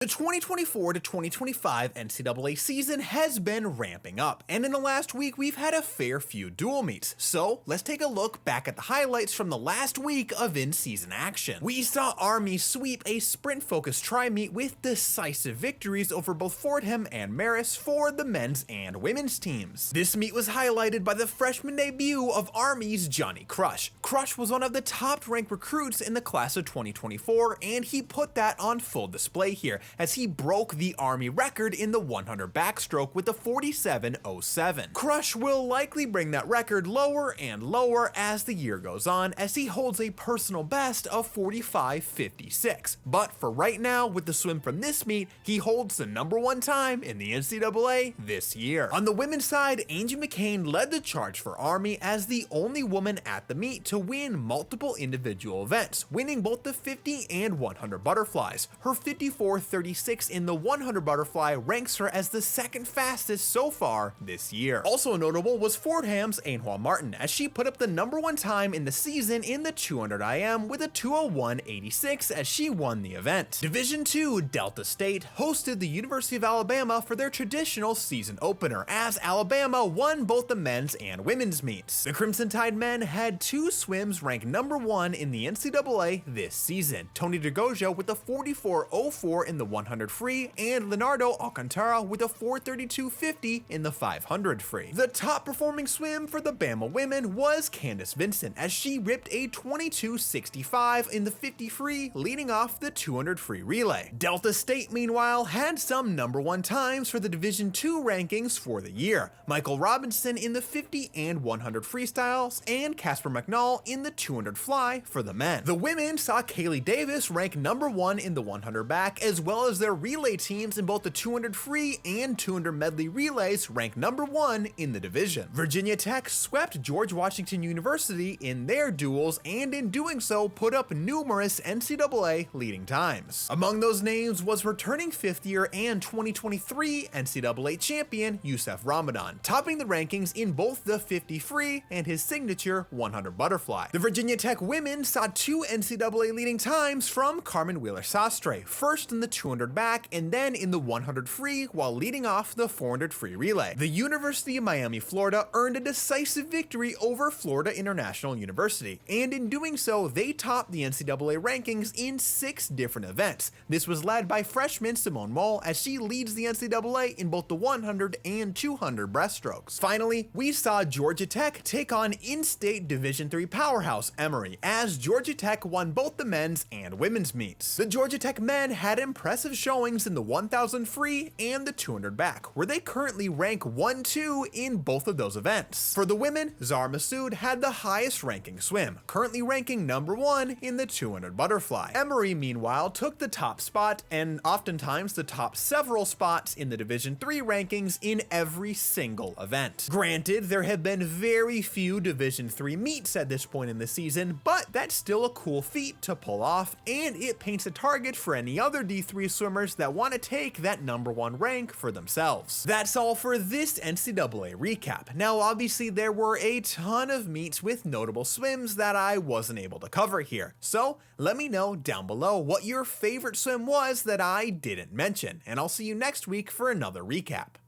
The 2024 to 2025 NCAA season has been ramping up, and in the last week we've had a fair few dual meets, so let's take a look back at the highlights from the last week of in-season action. We saw Army sweep a sprint-focused tri-meet with decisive victories over both Fordham and Marist for the men's and women's teams. This meet was highlighted by the freshman debut of Army's Johnny Crush. Crush was one of the top-ranked recruits in the class of 2024, and he put that on full display here, as he broke the Army record in the 100 backstroke with a 47.07. Crush will likely bring that record lower and lower as the year goes on, as he holds a personal best of 45.56. But for right now, with the swim from this meet, he holds the #1 time in the NCAA this year. On the women's side, Angie McCain led the charge for Army as the only woman at the meet to win multiple individual events, winning both the 50 and 100 butterflies. Her 54.36 in the 100 butterfly ranks her as the second fastest so far this year. Also notable was Fordham's Ainhoa Martin, as she put up the #1 time in the season in the 200 IM with a 201.86 as she won the event. Division II Delta State hosted the University of Alabama for their traditional season opener, as Alabama won both the men's and women's meets. The Crimson Tide men had two swims ranked #1 in the NCAA this season. Tony DeGoja with a 44.04 in the 100 free, and Leonardo Alcantara with a 432.50 in the 500 free. The top performing swim for the Bama women was Candace Vincent, as she ripped a 22.65 in the 50 free, leading off the 200 free relay. Delta State, meanwhile, had some #1 times for the Division II rankings for the year. Michael Robinson in the 50 and 100 freestyles, and Casper McNall in the 200 fly for the men. The women saw Kaylee Davis rank #1 in the 100 back, as well as their relay teams in both the 200 free and 200 medley relays ranked #1 in the division. Virginia Tech swept George Washington University in their duels, and in doing so put up numerous NCAA leading times. Among those names was returning 5th year and 2023 NCAA champion Youssef Ramadan, topping the rankings in both the 50 free and his signature 100 butterfly. The Virginia Tech women saw two NCAA leading times from Carmen Wheeler-Sastre, first in the 200 back and then in the 100 free, while leading off the 400 free relay. The University of Miami, Florida earned a decisive victory over Florida International University, and in doing so, they topped the NCAA rankings in 6 different events. This was led by freshman Simone Moll, as she leads the NCAA in both the 100 and 200 breaststrokes. Finally, we saw Georgia Tech take on in-state Division III powerhouse Emory, as Georgia Tech won both the men's and women's meets. The Georgia Tech men had impressive showings in the 1000 free and the 200 back, where they currently rank 1-2 in both of those events. For the women, Zara Massoud had the highest ranking swim, currently ranking #1 in the 200 butterfly. Emory, meanwhile, took the top spot, and oftentimes the top several spots in the Division III rankings in every single event. Granted, there have been very few Division III meets at this point in the season, but that's still a cool feat to pull off, and it paints a target for any other D3 swimmers that want to take that #1 rank for themselves. That's all for this NCAA recap. Now, obviously there were a ton of meets with notable swims that I wasn't able to cover here, so let me know down below what your favorite swim was that I didn't mention, and I'll see you next week for another recap.